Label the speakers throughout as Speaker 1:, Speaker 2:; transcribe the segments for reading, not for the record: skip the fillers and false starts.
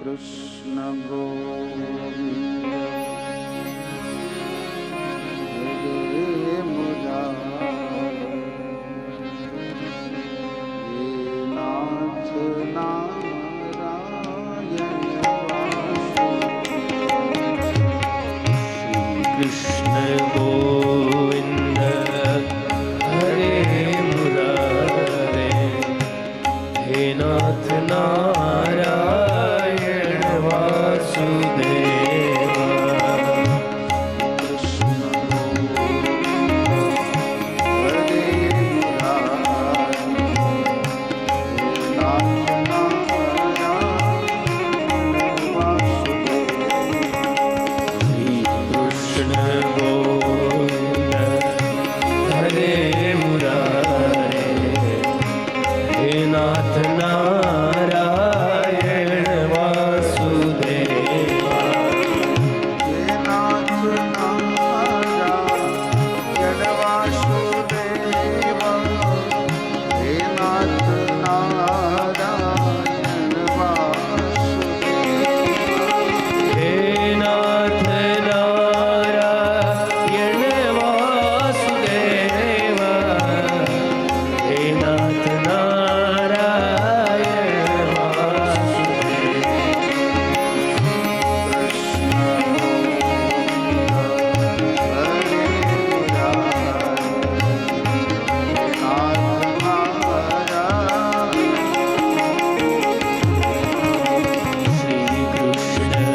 Speaker 1: કૃષ્ણ ગોવિંદ હરે મુરારી નાથ નારાયણ
Speaker 2: કૃષ્ણ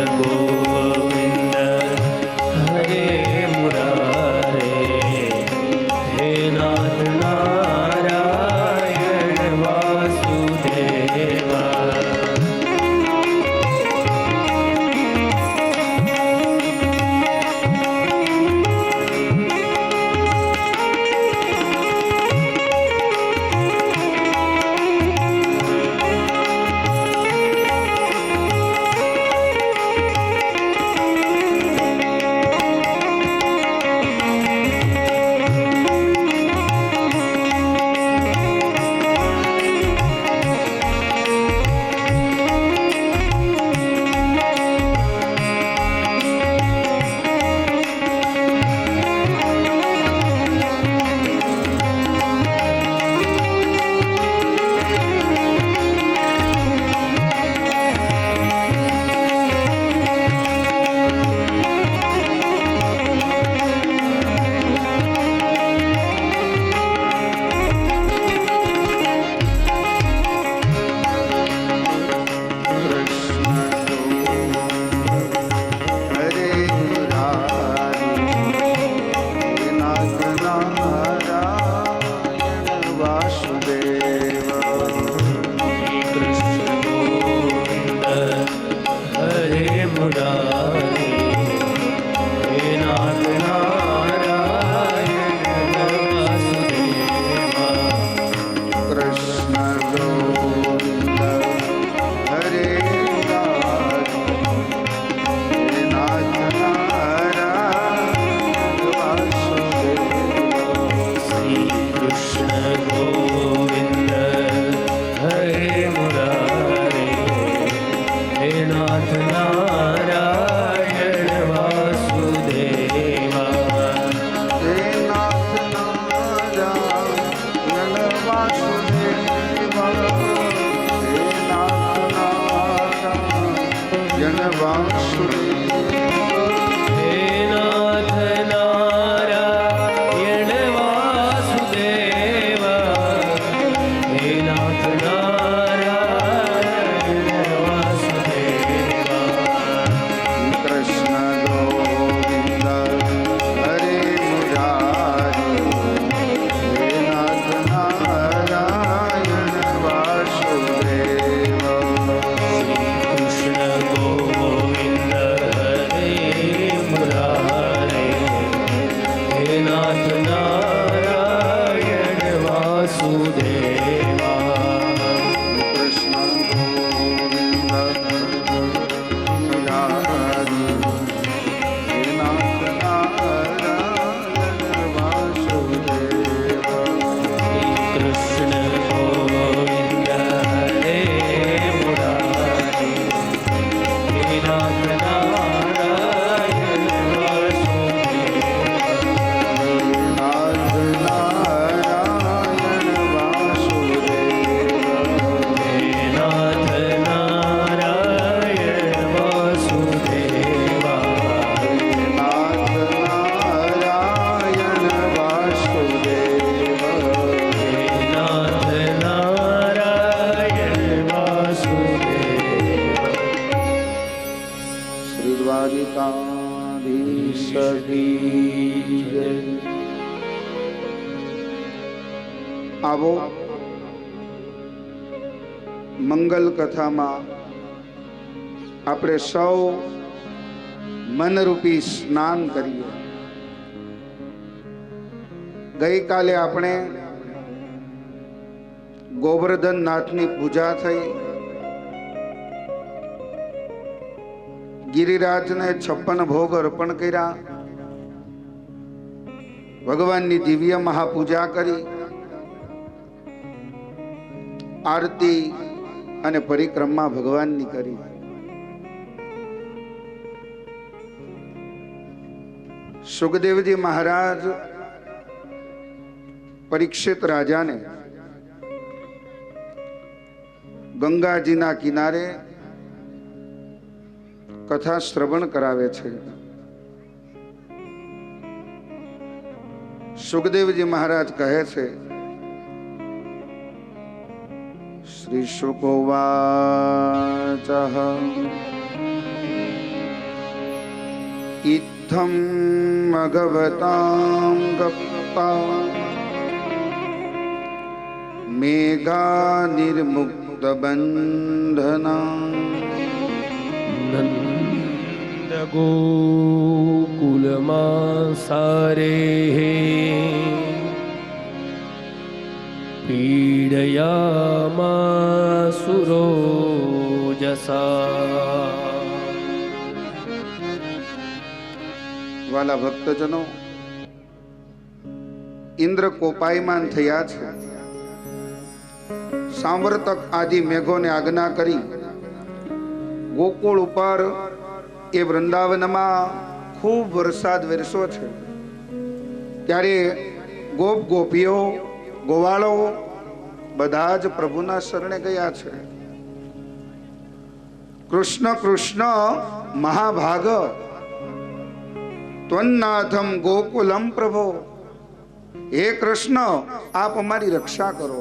Speaker 2: ગોવિંદ હરે મુરારે હે નાથ નારાયણ વાસુદેવા
Speaker 1: કૃષ્ણ ગોવિંદ હરે મુરારી નાથ નારાયણ વાસુદેવા
Speaker 2: કૃષ્ણ ગોવિંદ હરે મુરારે હે નાથ નારાયણ વાસુદેવા
Speaker 1: કૃષ્ણ ગોવિંદ દ્વારકાધીશ કી જય. આવો મંગલ કથામાં આપણે સૌ મનરૂપી સ્નાન કરીએ. ગઈકાલે આપણે ગોવર્ધન નાથની પૂજા થઈ, ગિરિરાજને 56 ભોગ અર્પણ કર્યા, ભગવાનની દિવ્ય મહાપૂજા કરી, આરતી અને પરિક્રમા ભગવાનની કરી. સુખદેવજી મહારાજ પરીક્ષિત રાજાને ગંગાજીના કિનારે કથા શ્રવણ કરાવે છે. સુખદેવજી મહારાજ કહે છે, શ્રી શુકોવાચ ઇત્થં ભગવતાં ગપ્પા મેઘા નિર્મુક્ત બંધના
Speaker 2: નંદ ગોકુલમાં સારે પીડયામાસુરો જસા.
Speaker 1: વાલા ભક્તજનો, ઇન્દ્ર કોપાયમાન થયા છે. સાંવર્તક આદિ મેઘોને આજ્ઞા કરી ગોકુળ ઉપર એ વૃંદાવનમાં ખૂબ વરસાદ વરસ્યો છે. ત્યારે ગોપ ગોપીઓ ગોવાળો બધા જ પ્રભુના શરણે ગયા છે. કૃષ્ણ કૃષ્ણ મહાભાગ ત્વન્નાથમ ગોકુલમ પ્રભો. હે કૃષ્ણ, આપ અમારી રક્ષા કરો.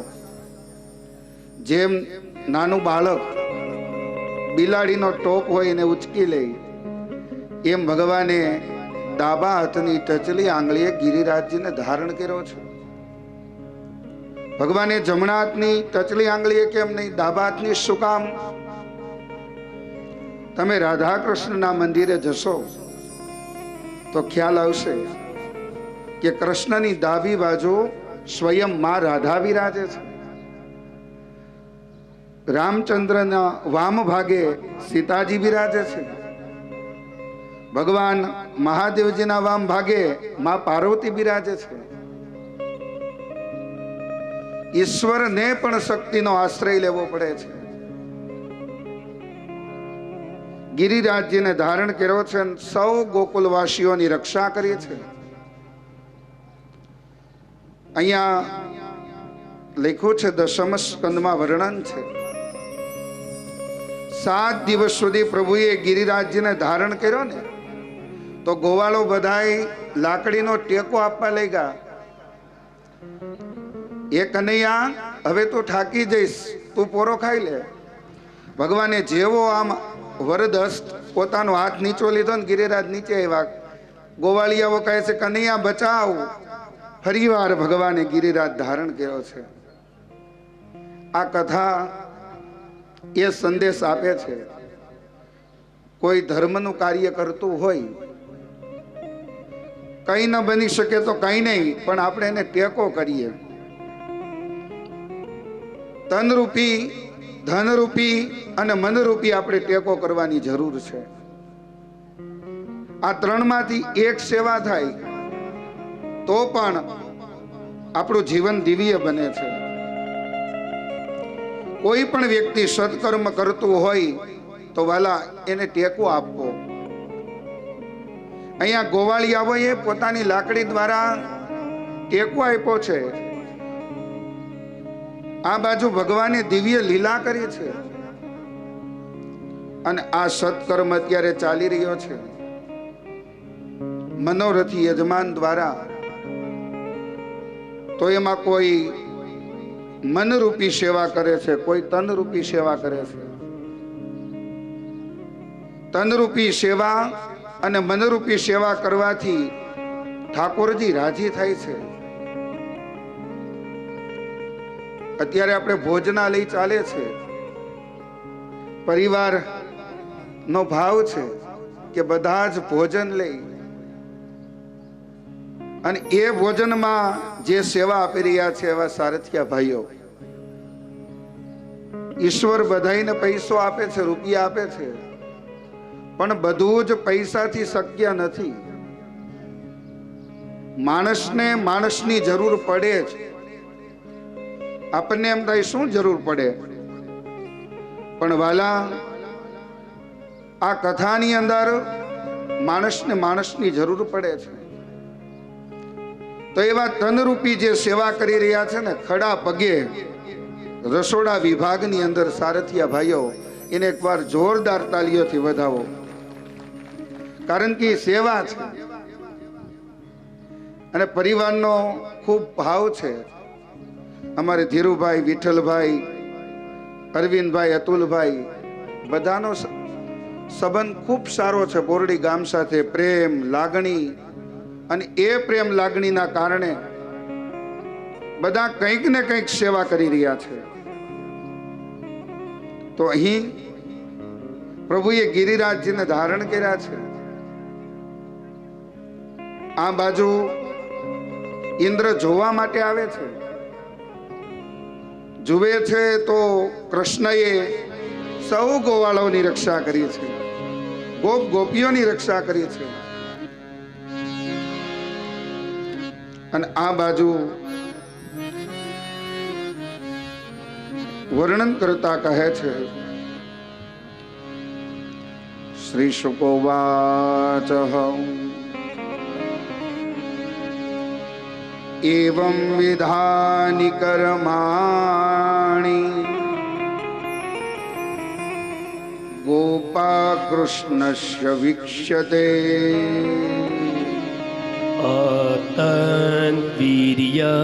Speaker 1: જેમ નાનું બાળક બિલાડીનો ટોપ હોય એને ઉચકી લે, એમ ભગવાને ડાબા હાથની ટચલી આંગળીએ ગિરિરાજજીને ધારણ કર્યો છે. ભગવાને જમણા હાથની ટચલી આંગળીએ કેમ નહીં, ડાબા હાથની શું કામ? તમે રાધા કૃષ્ણના મંદિરે જશો તો ખ્યાલ આવશે કે કૃષ્ણની ડાબી બાજુ સ્વયં માં રાધા વિરાજે છે. રામચંદ્રના વામ ભાગે સીતાજી વિરાજે છે. ભગવાન મહાદેવજીના વામ ભાગે માં પાર્વતી બિરાજે છે. ઈશ્વરને પણ શક્તિનો આશ્રય લેવો પડે છે. ગિરિરાજજીને ધારણ કર્યો છે અને સૌ ગોકુલવાસીઓની રક્ષા કરી છે. અહીંયા લખ્યું છે, દશમ સ્કંદમાં વર્ણન છે. 7 દિવસ સુધી પ્રભુએ ગિરિરાજજીને ધારણ કર્યો ને તો ગોવાળો બધાય લાકડીનો ટેકો આપવા લાગ્યા. એ કનૈયા, હવે તું થાકી જઈશ, તું પોરો ખાઈ લે. ભગવાને જેવો આમ વરદસ્ત પોતાનો હાથ નીચો લીધો ને ગિરિરાજ નીચે આવ્યા. ગોવાળિયાઓ કહે છે, કનૈયા બચાવ. ફરીવાર ભગવાને ગિરિરાજ ધારણ કર્યો છે. આ કથા એ સંદેશ આપે છે, કોઈ ધર્મનું કાર્ય કરતું હોય, કંઈ ન બની શકે તો કંઈ નહીં, પણ આપણે એને ટેકો કરીએ. તનરૂપી, ધનરૂપી અને મનરૂપી આપણે ટેકો કરવાની જરૂર છે. આ ત્રણમાંથી એક સેવા થાય તો પણ આપણું જીવન દિવ્ય બને છે. કોઈ પણ વ્યક્તિ સત્કર્મ કરતું હોય તો વાલા એને ટેકો આપવો. અહીંયા ગોવાળિયાઓએ પોતાની લાકડી દ્વારા ટેકો આપ્યો છે. આ બાજુ ભગવાને દિવ્ય લીલા કરી છે અને આ સત્કર્મ અત્યારે ચાલી રહ્યો છે. મનોરથી યજમાન દ્વારા તો એમાં કોઈ મનરૂપી સેવા કરે છે, કોઈ તનરૂપી સેવા કરે છે. તનરૂપી સેવા અને મનરૂપી સેવા કરવાથી ઠાકોરજી રાજી થાય છે. અત્યારે આપણે ભોજનાલય ચાલે છે, પરિવાર નો ભાવ છે કે બધા જ ભોજન લઈ અને એ ભોજનમાં જે સેવા આપી રહ્યા છે એવા સારથિયા ભાઈઓ, ઈશ્વર બધાઈને પૈસો આપે છે, રૂપિયા આપે છે, પણ બધું જ પૈસાથી શક્ય નથી. માણસને માણસની જરૂર પડે જ. આપણને એમ થાય શું જરૂર પડે, પણ વાલા આ કથાની અંદર માણસને માણસની જરૂર પડે છે. તો એવા તનરૂપી જે સેવા કરી રહ્યા છે ને, ખડા પગે રસોડા વિભાગની અંદર સારથિયા ભાઈઓ, એને એકવાર જોરદાર તાલીઓથી વધાવો, કારણ કે સેવા છે અને પરિવારનો ખૂબ ભાવ છે. અમારે ધીરુભાઈ, વિઠ્ઠલભાઈ, અરવિંદભાઈ, અતુલભાઈ, બધાનો સંબંધ ખૂબ સારો છે બોરડી ગામ સાથે, પ્રેમ લાગણી. અને એ પ્રેમ લાગણીના કારણે બધા કંઈક ને કંઈક સેવા કરી રહ્યા છે. તો અહીં પ્રભુએ ગિરિરાજજીને ધારણ કર્યા છે. આ બાજુ ઇન્દ્ર જોવા માટે આવે છે. જુએ છે તો કૃષ્ણએ સૌ ગોવાળોની રક્ષા કરી છે, ગોપ ગોપીઓની રક્ષા કરી છે. અને આ બાજુ વર્ણન કરતા કહે છે, શ્રી શુકોવાચ એવં વિધાનિ કર્માણિ ગોપા કૃષ્ણસ્ય વીક્ષ્યતે
Speaker 2: આતન્વીર્ય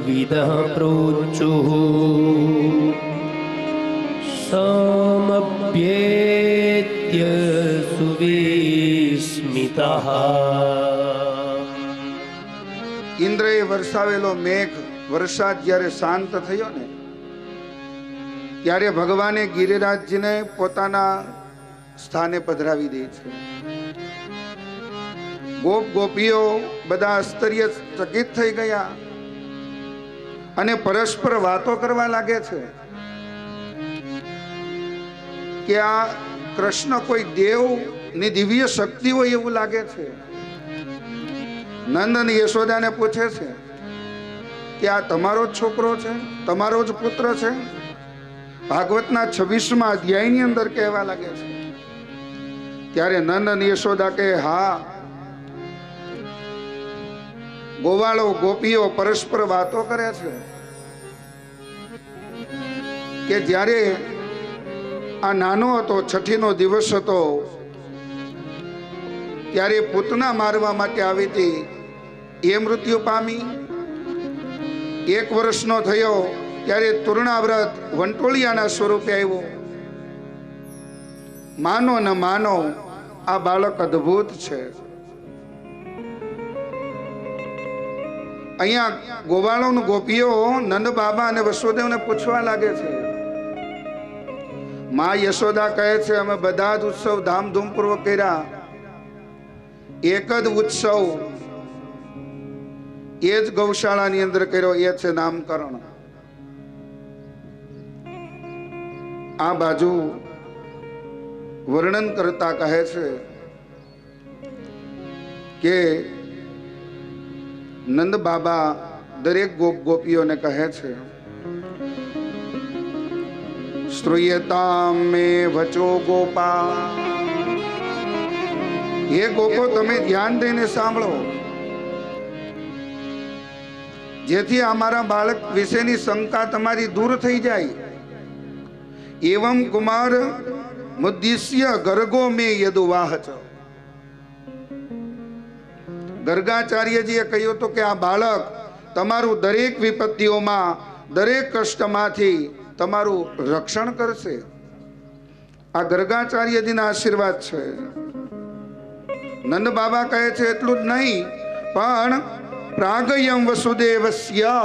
Speaker 2: વિદઃ પ્રોચુઃ સમભ્યેત્ય સુવિસ્મિતઃ.
Speaker 1: ઇન્દ્રએ વરસાવેલો મેઘ વરસાદ જ્યારે શાંત થયો ને, ત્યારે ભગવાને ગિરિરાજજીને પોતાના સ્થાને પધરાવી દે છે. ગોપ ગોપીઓ બધા આશ્ચર્ય ચકિત થઈ ગયા અને પરસ્પર વાતો કરવા લાગે છે કે આ કૃષ્ણ કોઈ દેવ ની દિવ્ય શક્તિ હોય એવું લાગે છે. નંદ અને યશોદાને પૂછે છે કે આ તમારો જ છોકરો છે, તમારો જ પુત્ર છે? ભાગવતના 26મા અધ્યાયની અંદર કહેવા લાગે છે. ત્યારે નંદ અને યશોદા કહે, હા. ગોવાળો ગોપીઓ પરસ્પર વાતો કરે છે કે જ્યારે આ નાનો હતો, છઠ્ઠીનો દિવસ હતો, ત્યારે પૂતના મારવા માટે આવી હતી, એ મૃત્યુ પામી. 1 વર્ષનો થયો ત્યારે તૂર્ણાવ્રત વંટોળિયાના સ્વરૂપે આવ્યો. માનો ન માનો, આ બાળક અદ્ભુત છે. અહીંયા ગોવાળો ગોપીઓ નંદ બાબા અને વસુદેવને પૂછવા લાગે છે. માં યશોદા કહે છે, અમે બધા જ ઉત્સવ ધામધૂમપૂર્વક કર્યા. એક જ ઉત્સવ એ જ ગૌશાળાની અંદર કર્યો, એ છે નામકરણ. આ બાજુ વર્ણન કરતા કહે છે કે નંદ બાબા દરેક ગોપ ગોપીઓને કહે છે, શ્રૂયતામ મે વચો ગોપા. હે ગોપો, તમે ધ્યાન દઈને સાંભળો, જેથી અમારા બાળક વિશેની શંકા તમારી દૂર થઈ જાય. એવમ કુમાર મુદ્દિશ્ય ગર્ગો મે યદુવાહચ. ગર્ગાચાર્યજીએ કહ્યું હતું કે આ બાળક તમારું દરેક વિપત્તિઓમાં, દરેક કષ્ટમાંથી તમારું રક્ષણ કરશે. આ ગર્ગાચાર્યજીના આશીર્વાદ છે. નંદ બાબા કહે છે એટલું જ નહીં, પણ પ્રાગયમ વસુદેવસ્ય,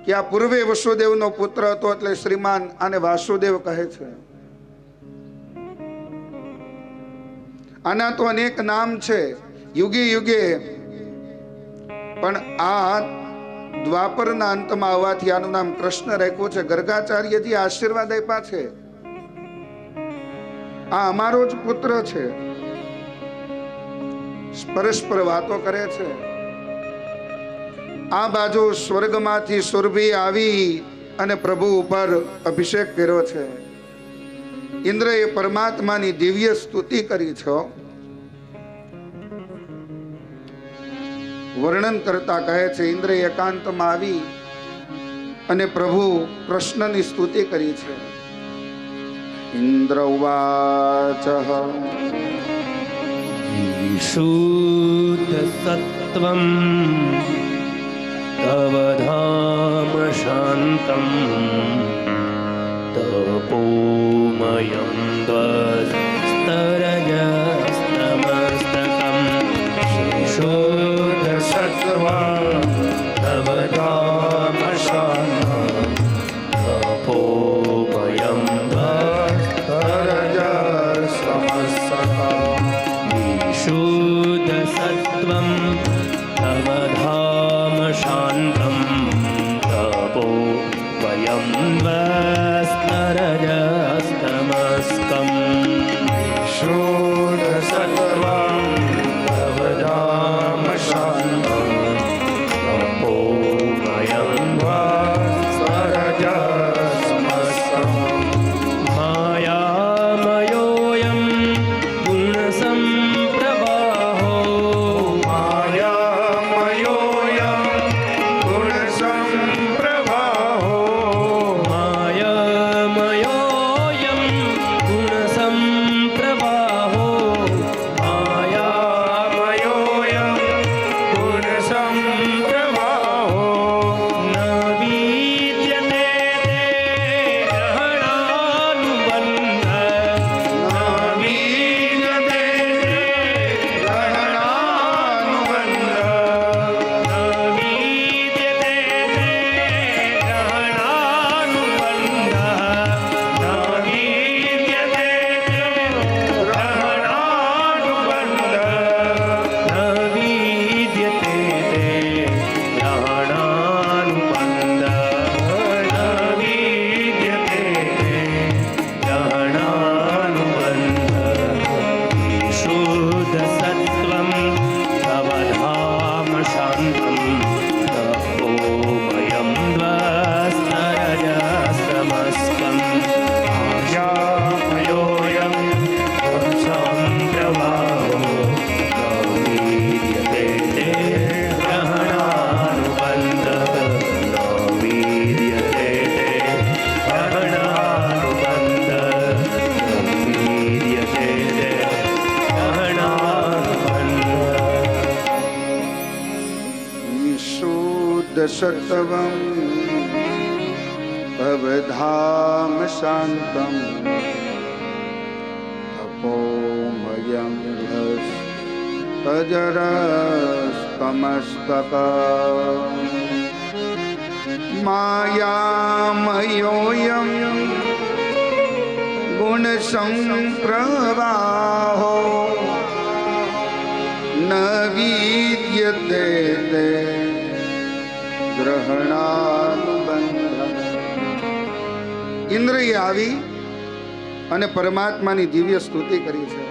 Speaker 1: કે આ પૂર્વે વસુદેવનો પુત્ર હતો એટલે શ્રીમાન આને વાસુદેવ કહે છે. આના તો અનેક નામ છે યુગે યુગે, પણ આ દ્વાપરના અંતમાં આવવાથી આનું નામ કૃષ્ણ રાખ્યું છે. ગર્ગાચાર્યજી આશીર્વાદ આપ્યા છે, આ અમારો જ પુત્ર છે. પરસ્પર વાતો કરે છે. આ બાજુ સ્વર્ગમાંથી સુરભી આવી અને પ્રભુ ઉપર અભિષેક કર્યો છે. ઇન્દ્રએ પરમાત્માની દિવ્ય સ્તુતિ કરી છે. વર્ણન કરતા કહે છે, ઇન્દ્ર એકાંતમાં આવી અને પ્રભુ કૃષ્ણની સ્તુતિ કરી છે. ઇન્દ્ર ઉવાચ
Speaker 2: શુદ્ધ સત્વમ તવ ધામ શાંતમ તપોમયં સ્તરજસ્તમસ્તકમ શુદ્ધ સત્વમ તવ ધામ શાંતમ તપોમયં શુદ્ધ સત્વમ તવ ધામ શાંતમ તપો વયં વસ્તરજસ્તમસ્કમ શુદ્ધ સત્વમ તવ ધામ શાંતમ તપો વયં વસ્તરજસ્તમસ્કમ માયામયોયં ગુણસંપ્રવાહો
Speaker 1: સત્વં ભવધામ શાંતમ તપોમયં તજરસ્તમસ્તકમ માયામયોયં ગુણસંપ્રવાહો ન વિદ્યતે તે ઇન્દ્રએ આવી અને પરમાત્માની દિવ્ય સ્તુતિ કરી છે.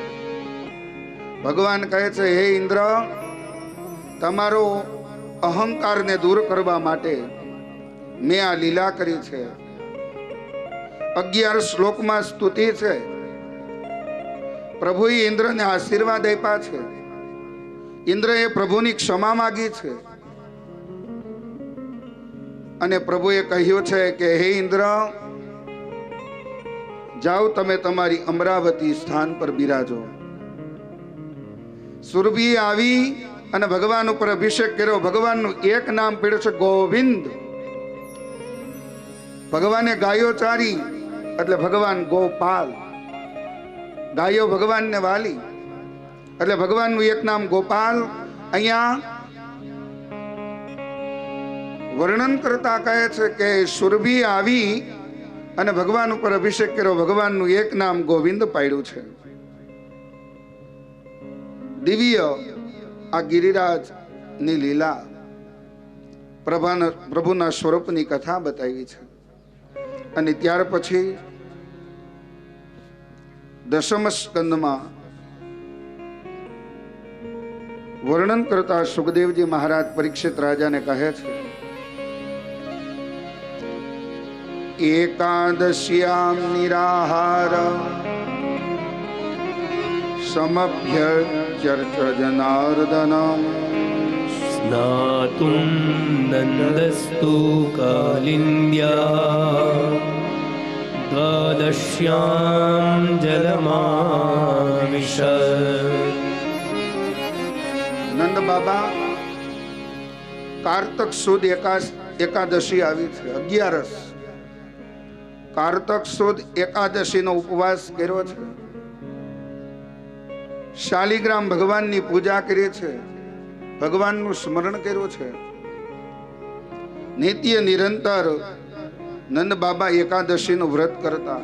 Speaker 1: ભગવાન કહે છે, હે ઇન્દ્ર, તમારો અહંકારને દૂર કરવા માટે મેં આ લીલા કરી છે. 11 શ્લોકમાં સ્તુતિ છે. પ્રભુએ ઇન્દ્રને આશીર્વાદ આપ્યા છે. ઇન્દ્રએ પ્રભુની ક્ષમા માગી છે અને પ્રભુએ કહ્યું છે કે હે ઇન્દ્ર, જાઓ તમે તમારી અમરાવતી સ્થાન પર બિરાજો. સુરભી આવી અને ભગવાન ઉપર અભિષેક કર્યો. ભગવાનનું એક નામ પીડ્યું છે ગોવિંદ. ભગવાને ગાયો ચારી એટલે ભગવાન ગોપાલ. ગાયો ભગવાનને વાલી એટલે ભગવાનનું એક નામ ગોપાલ. અહીંયા વર્ણન કરતા કહે છે કે સુરભી આવી અને ભગવાન ઉપર અભિષેક કર્યો. ભગવાનનું એક નામ ગોવિંદ પાડ્યું છે. દિવ્ય આ ગિરિરાજ ની લીલા, પ્રભુના સ્વરૂપની કથા બતાવી છે. અને ત્યાર પછી દશમ સ્કંદમાં વર્ણન કરતા સુખદેવજી મહારાજ પરીક્ષિત રાજાને કહે છે, એકાદશ્યામ નિરાહાર સમભ્ય ચર્ચ જનાર્દનમ
Speaker 2: સ્નાતુમ નંદસ્તુ કાલિંદ્યા દ્વાદશ્યામ જલમાવિશ.
Speaker 1: નંદ બાબા કારતક સુદ એકાદશી આવી છે, 11. કારતક સુદ એકાદશી નો ઉપવાસ કર્યો છે. શાલિગ્રામ ભગવાનની પૂજા કરી છે, ભગવાનનું સ્મરણ કર્યું છે. નિત્ય નિરંતર નંદ બાબા એકાદશી નું વ્રત કરતા.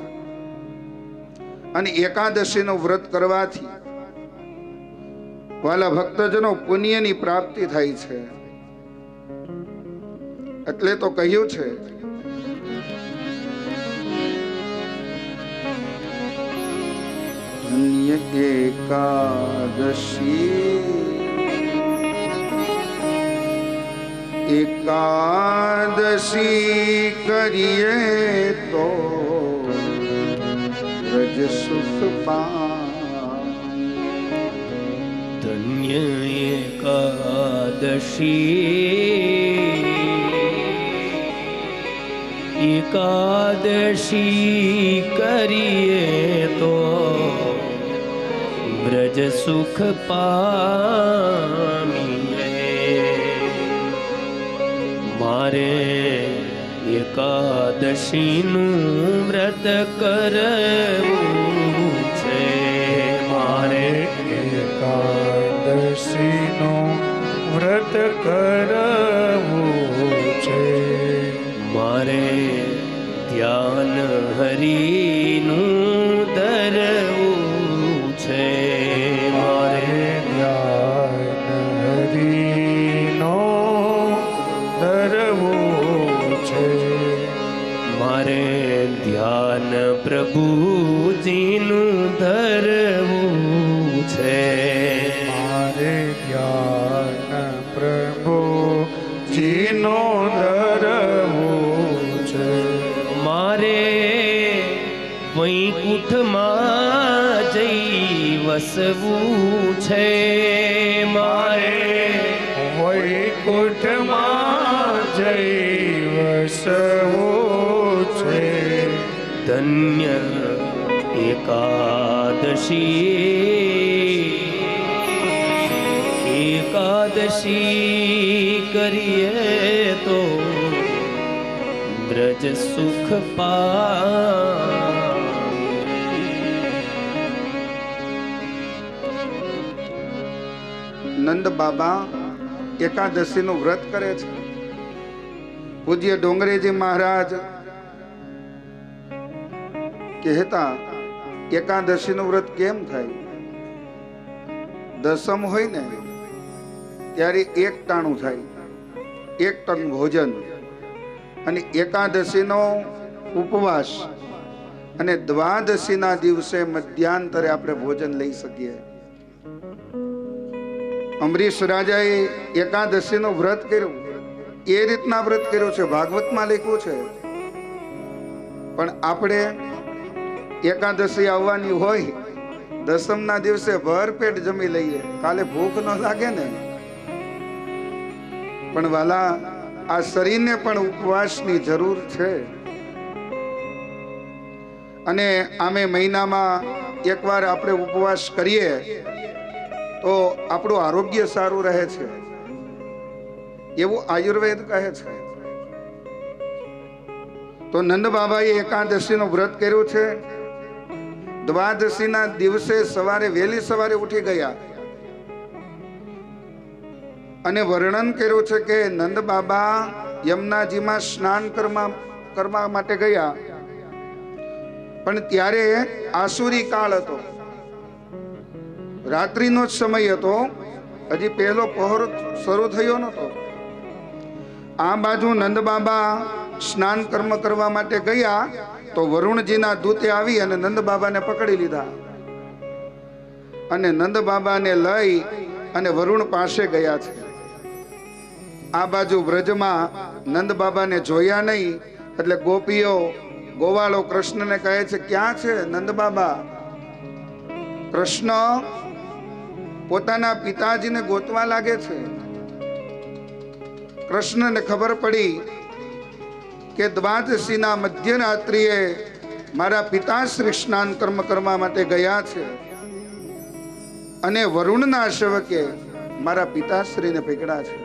Speaker 1: અને એકાદશી નું વ્રત કરવાથી વાલા ભક્તજનો પુણ્યની પ્રાપ્તિ થાય છે. એટલે તો કહ્યું છે, ધન્ય એકાદશી કરીએ તો વ્રજ સુખ
Speaker 2: ધન્ય એકાદશી કરીએ તો વ્રજ સુખ પામીએ. મારે એકાદશીનું વ્રત કરવું છે. મારે
Speaker 3: એકાદશીનું વ્રત કરવું છે.
Speaker 2: મારે ધ્યાન હરિનું ધરવું છે. મારે
Speaker 3: ધ્યાન હરિનો ધરવું છે.
Speaker 2: મારે ધ્યાન પ્રભુજીનું ધરવું છે.
Speaker 3: મારે ધ્યાન પ્રભુજીનો ધરવું છે.
Speaker 2: મારે વૈકુંઠમાં જઈ વસવું છે. મારે
Speaker 3: વૈકુંઠમાં જઈ વસવું છે.
Speaker 2: ધન્ય એકાદશી કરીએ તો વ્રજ સુખ
Speaker 1: નંદ બાબા એકાદશી નું વ્રત કરે છે. પૂજ્ય ડોંગરેજી મહારાજ કહેતા, એકાદશી નું વ્રત કેમ થાય? દસમ હોય ને ત્યારે એક ટાણું થાય, એક ટંક ભોજન. અને એકાદશી નો ઉપવાસ અને દ્વાદશી ના દિવસે મધ્યાંતરે આપણે ભોજન લઈ શકીએ. અમરીશ રાજાએ એકાદશી નું વ્રત કર્યું, એ રીતના વ્રત કર્યું છે, ભાગવતમાં લખ્યું છે. પણ આપણે એકાદશી આવવાની હોય, દસમ ના દિવસે ભરપેટ જમી લઈએ, કાલે ભૂખ ન લાગે ને. પણ વાલા, આ શરીરને પણ ઉપવાસની જરૂર છે. અને આમે મહિનામાં એકવાર આપણે ઉપવાસ કરીએ તો આપણું આરોગ્ય સારું રહે છે, એવું આયુર્વેદ કહે છે. તો નંદ બાબાએ એકાદશી નું વ્રત કર્યું છે. દ્વાદશી ના દિવસે સવારે વહેલી સવારે ઉઠી ગયા અને વર્ણન કર્યું છે કે નંદ બાબા યમુનાજીમાં સ્નાન કરવા માટે ગયા, પણ ત્યારે આસુરી કાળ હતો, રાત્રિનો જ સમય હતો, હજી પહેલો પહોર શરૂ થયો નતો. આ બાજુ નંદ બાબા સ્નાન કર્મ કરવા માટે ગયા તો વરુણજીના દૂતે આવી અને નંદ બાબાને પકડી લીધા અને નંદ બાબાને લઈ અને વરુણ પાસે ગયા છે. આ બાજુ વ્રજમાં નંદ બાબાને જોયા નહીં એટલે ગોપીઓ ગોવાળો કૃષ્ણને કહે છે, ક્યાં છે નંદ બાબા? કૃષ્ણ પોતાના પિતાજીને ગોતવા લાગે છે. કૃષ્ણને ખબર પડી કે દ્વાદશીના મધ્યરાત્રિએ મારા પિતાશ્રી સ્નાન કર્મ કરવા માટે ગયા છે અને વરુણના સેવકે મારા પિતાશ્રીને પકડ્યા છે.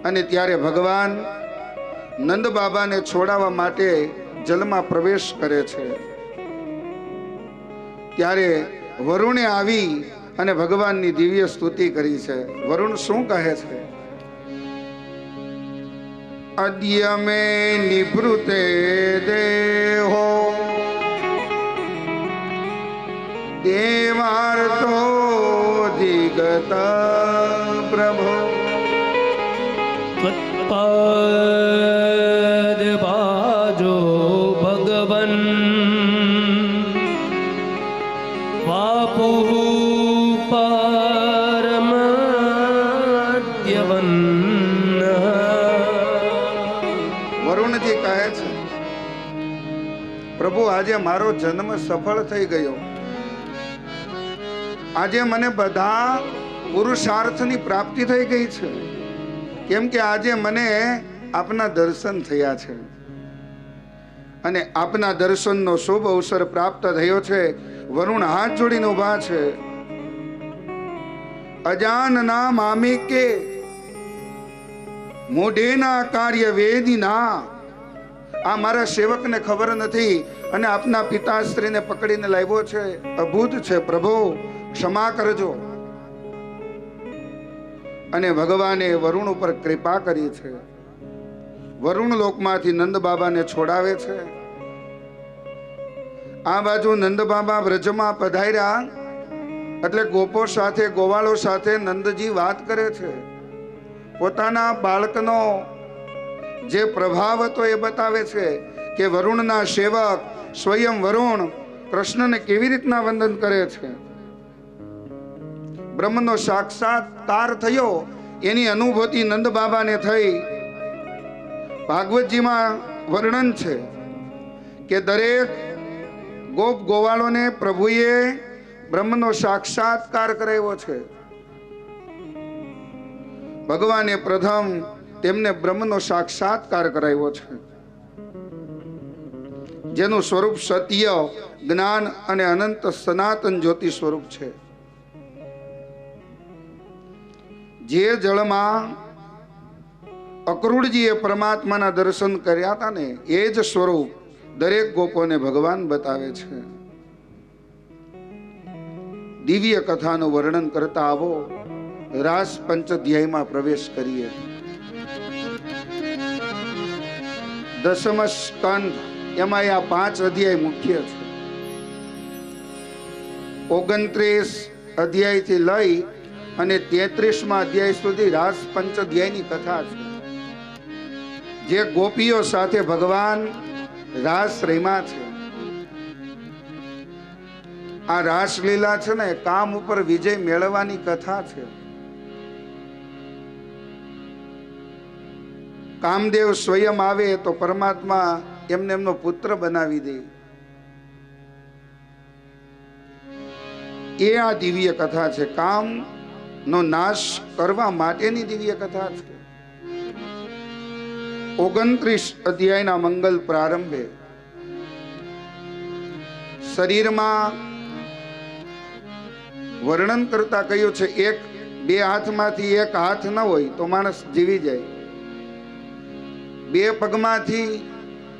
Speaker 1: અને ત્યારે ભગવાન નંદ બાબાને છોડાવવા માટે જલમાં પ્રવેશ કરે છે. ત્યારે વરુણે આવી અને ભગવાનની દિવ્ય સ્તુતિ કરી છે. વરુણ શું કહે છે? અદ્ય મે નિવૃતે દેહો દેવાર્તો દિગત પ્રભો
Speaker 2: ત્વત્પાદ બાજો ભગવન વાપુઃ પરમદ્યવન.
Speaker 1: વરુણજી કહે છે, પ્રભુ આજે મારો જન્મ સફળ થઈ ગયો. આજે મને બધા પુરુષાર્થની પ્રાપ્તિ થઈ ગઈ છે, કેમ કે આજે મને આપના દર્શન થયા છે અને આપના દર્શનનો શુભ અવસર પ્રાપ્ત થયો છે. વરુણ હાથ જોડીને ઊભા છે. અજાનના મામિકે મોઢેના કાર્ય વેદીના. આ મારા સેવકને ખબર નથી અને આપના પિતાશ્રીને પકડીને લાવ્યો છે. અભૂત છે પ્રભુ, ક્ષમા કરજો. અને ભગવાને વરુણ ઉપર કૃપા કરી છે. વરુણ લોકમાંથી નંદ બાબાને છોડાવે છે. આ બાજુ નંદ બાબા વ્રજમાં પધાર્યા એટલે ગોપો સાથે ગોવાળો સાથે નંદજી વાત કરે છે. પોતાના બાળકનો જે પ્રભાવ હતો એ બતાવે છે કે વરુણના સેવક સ્વયં વરુણ કૃષ્ણને કેવી રીતના વંદન કરે છે. બ્રહ્મનો સાક્ષાત્કાર થયો એની અનુભૂતિ નંદ બાબાને થઈ. ભાગવતજીમાં વર્ણન છે કે દરેક ગોપ ગોવાળોને પ્રભુએ બ્રહ્મનો સાક્ષાત્કાર કરાવ્યો છે. ભગવાને પ્રથમ તેમને બ્રહ્મનો સાક્ષાત્કાર કરાવ્યો છે, જેનું સ્વરૂપ સત્ય, જ્ઞાન અને અનંત સનાતન જ્યોતિ સ્વરૂપ છે. જે જળમાં અક્રૂરજીએ પરમાત્માના દર્શન કર્યા હતા ને એ જ સ્વરૂપ દરેક ગોપોને ભગવાન બતાવે છે. દિવ્ય કથાનું વર્ણન કરતા આવો રાસ પંચધ્યાયમાં પ્રવેશ કરીએ. દસમ સ્કંદ એમાં આ 5 અધ્યાય મુખ્ય છે. 29 અધ્યાયથી લઈ અને 33મા અધ્યાય સુધી રાસ પંચધ્યાયની કથા છે. જે ગોપીઓ સાથે ભગવાન રાસ રમ્યા છે. આ રાસલીલા છે ને કામ ઉપર વિજય મેળવવાની કથા છે. કામદેવ સ્વયં આવે તો પરમાત્મા એમને એમનો પુત્ર બનાવી દે. એ આ દિવ્ય કથા છે. કામ નો નાશ કરવા માટેની દિવ્ય કથા છે. 29 અધ્યાયના મંગલ પ્રારંભે શરીરમાં વર્ણન કરતા કહ્યું છે, 2 હાથમાંથી 1 હાથ ન હોય તો માણસ જીવી જાય. 2 પગમાંથી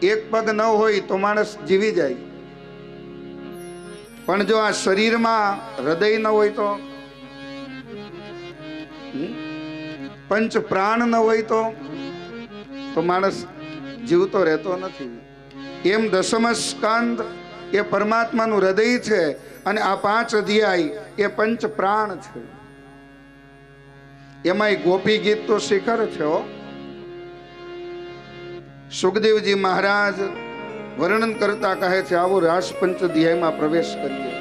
Speaker 1: 1 પગ ન હોય તો માણસ જીવી જાય. પણ જો આ શરીરમાં હૃદય ન હોય તો પંચ પ્રાણ ન હોય તો માણસ જીવતો રહેતો નથી. એમ દશમ સ્કંદ એ પરમાત્માનું હૃદય છે અને આ 5 અધ્યાય એ પંચ પ્રાણ છે. એમાંય ગોપી ગીત તો શિખર છે હો. સુખદેવજી મહારાજ વર્ણન કરતા કહે છે, આવો રાસ પંચ અધ્યાયમાં પ્રવેશ કરીએ.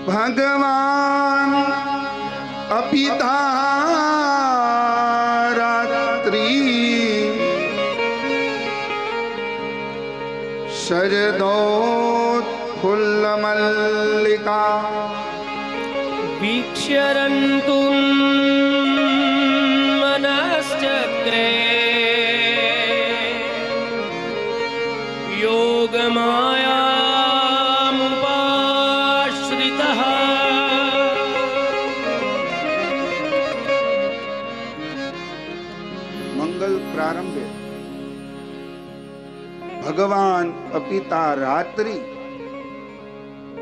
Speaker 1: ભગવાન અપિતા રાત્રી શરદોત્ફુલ્લ મલ્લિકા
Speaker 2: વીક્ષ્યરन्तु मनश्चक्रे योगमायामुपाश्रितः
Speaker 1: મંગલ પ્રારંભે ભગવાન અપિતા રાત્રિ,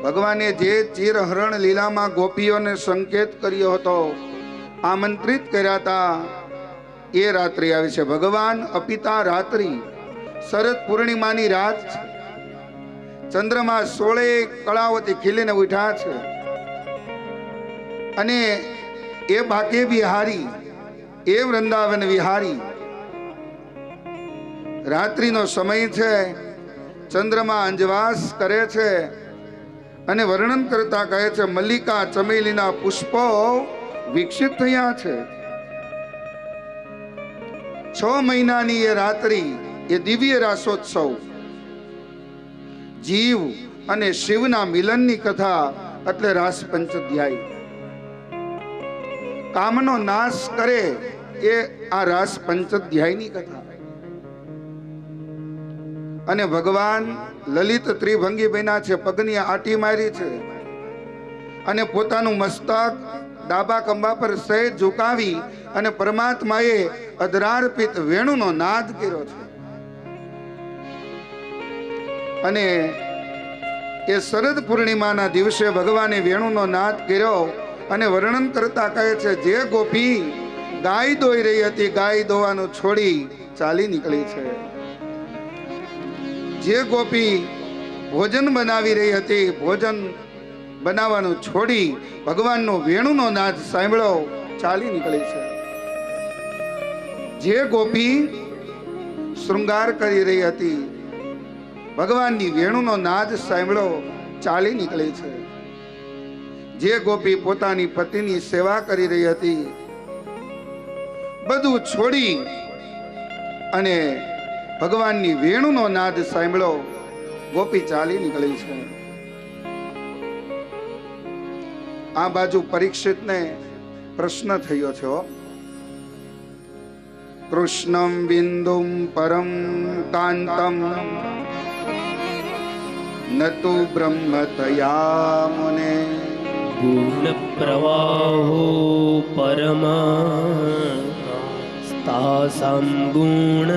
Speaker 1: ભગવાને જે ચિરહરણ લીલામાં ગોપીઓને સંકેત કર્યો હતો, આમંત્રિત કર્યા હતા, એ રાત્રિ આવી છે. ભગવાન અપિતા રાત્રિ, શરદ પૂર્ણિમાની રાત છે. ચંદ્રમા 16 કળાઓથી ખીલીને ઉઠ્યા છે અને એ બાકે વિહારી, એ વૃંદાવન વિહારી. રાત્રિનો સમય છે, ચંદ્રમા અંજવાસ કરે છે અને વર્ણન કરતા કહે છે, મલ્લિકા ચમેલીના પુષ્પો વિકસિત થયા છે. 6 મહિનાની એ રાત્રિ, એ દિવ્ય રાસોત્સવ, જીવ અને શિવના મિલનની કથા એટલે રાસ પંચઅધ્યાય. કામનો નાશ કરે એ આ રાસ પંચઅધ્યાયની કથા. અને ભગવાન લલિત ત્રિભંગી બન્યા છે, પગની આટી મારી છે અને પોતાનું મસ્તક ડાબા ખંભા પર સહેજ ઝુકાવી અને પરમાત્માએ અધરાર્પિત વેણુનો નાદ કર્યો છે. અને એ શરદ પૂર્ણિમાના દિવસે ભગવાને વેણુનો નાદ કર્યો અને વર્ણન કરતા કહે છે, જે ગોપી ગાય દોઈ રહી હતી, ગાય દોવાનું છોડી ચાલી નીકળી છે. જે ગોપી ભોજન બનાવી રહી હતી, ભોજન બનાવવાનું છોડી ભગવાનનો વેણુનો નાદ સાંભળ્યો, ચાલી નીકળી છે. જે ગોપી શૃંગાર કરી રહી હતી, ભગવાનની વેણુનો નાદ સાંભળ્યો, ચાલી નીકળી છે. જે ગોપી પોતાની પતિની સેવા કરી રહી હતી, બધું છોડી અને ભગવાનની વેણુનો નાદ સાંભળ્યો, ગોપી ચાલી નીકળી છે. આ બાજુ પરીક્ષિતને પ્રશ્ન થયો છે, કૃષ્ણમ બિંદુમ પરમ કાંતમ નતુ બ્રહ્મતયા મુને
Speaker 2: ગુણ પ્રવાહો પરમા તાસામ ગુણ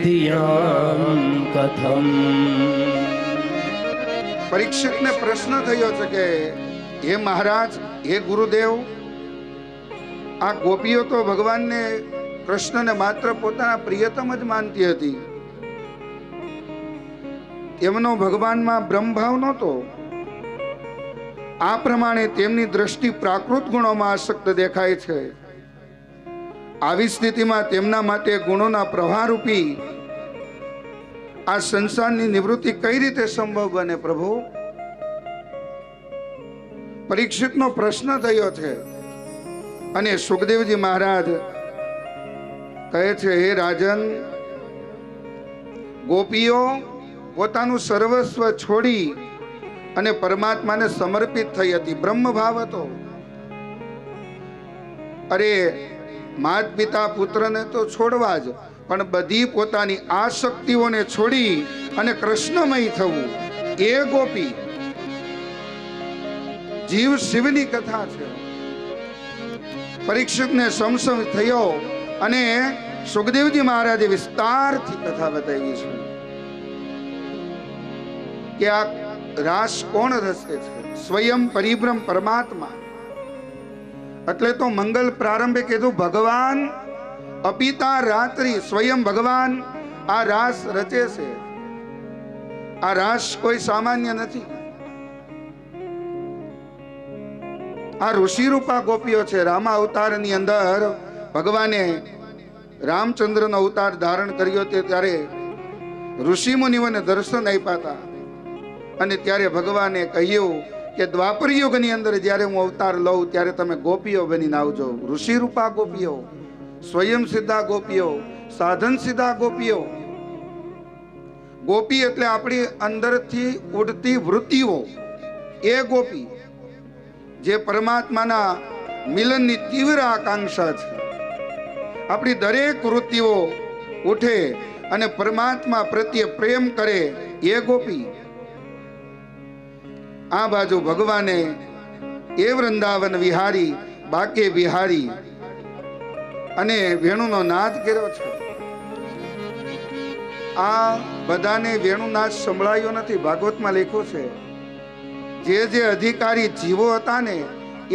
Speaker 2: ધિયામ કથમ.
Speaker 1: પરીક્ષિતને પ્રશ્ન થયો છે કે હે મહારાજ, હે ગુરુદેવ, આ ગોપીઓ તો ભગવાનને, કૃષ્ણને માત્ર પોતાના પ્રિયતમ જ માનતી હતી. એમનો ભગવાનમાં બ્રહ્મભાવ નહોતો. આ પ્રમાણે તેમની દ્રષ્ટિ પ્રાકૃત ગુણોમાં આસક્ત દેખાય છે. આવી સ્થિતિમાં તેમના માટે ગુણોના પ્રવાહરૂપી આ સંસારની નિવૃત્તિ કઈ રીતે સંભવ બને પ્રભુ? પરીક્ષિતનો પ્રશ્ન થયો છે અને સુખદેવજી મહારાજ કહે છે, હે રાજન, ગોપીઓ પોતાનું સર્વસ્વ છોડી અને પરમાત્માને સમર્પિત થઈ હતી. બ્રહ્મભાવ હતો. અરે, માત પિતા પુત્રને તો છોડવા જ, પણ બધી પોતાની આસક્તિઓને છોડી અને કૃષ્ણમય થવું, એ ગોપી. જીવ શિવની કથા છે. પરીક્ષિતને સંશય થયો અને સુખદેવજી મહારાજે વિસ્તારથી કથા બતાવી છે કે આ રાસ કોણ રસે છે? સ્વયં પરિબ્રહ્મ પરમાત્મા. એટલે તો મંગલ પ્રારંભે કીધું ભગવાન અપિતા રાત્રિ, સ્વયં ભગવાન આ રાસ રચે છે. આ રાસ કોઈ સામાન્ય નથી. આ ઋષિરૂપા ગોપીઓ છે. રામા અવતારની અંદર ભગવાને રામચંદ્રનો અવતાર ધારણ કર્યો તે ત્યારે ઋષિ મુનિઓને દર્શન આપ્યા હતા. અને ત્યારે ભગવાને કહ્યું કે દ્વાપર યુગની અંદર જ્યારે હું અવતાર લઉં ત્યારે તમે ગોપીઓ બનીને આવજો. ઋષિરૂપા ગોપીઓ, સ્વયં સિદ્ધા ગોપીઓ, સાધન સિદ્ધા ગોપીઓ. ગોપી એટલે આપણી અંદરથી ઉડતી વૃત્તિઓ, એ ગોપી જે પરમાત્માના મિલનની તીવ્ર આકાંક્ષા છે. આપણી દરેક વૃત્તિઓ ઉઠે અને પરમાત્મા પ્રત્યે પ્રેમ કરે, એ ગોપી. આ બાજુ ભગવાને એ વૃંદાવન વિહારી, બાકે વિહારી અને વેણુનો નાદ કર્યો છે. આ બધાને વેણુનાદ સંભળાયો નથી. ભાગવતમાં લખ્યું છે જે અધિકારી જીવો હતા ને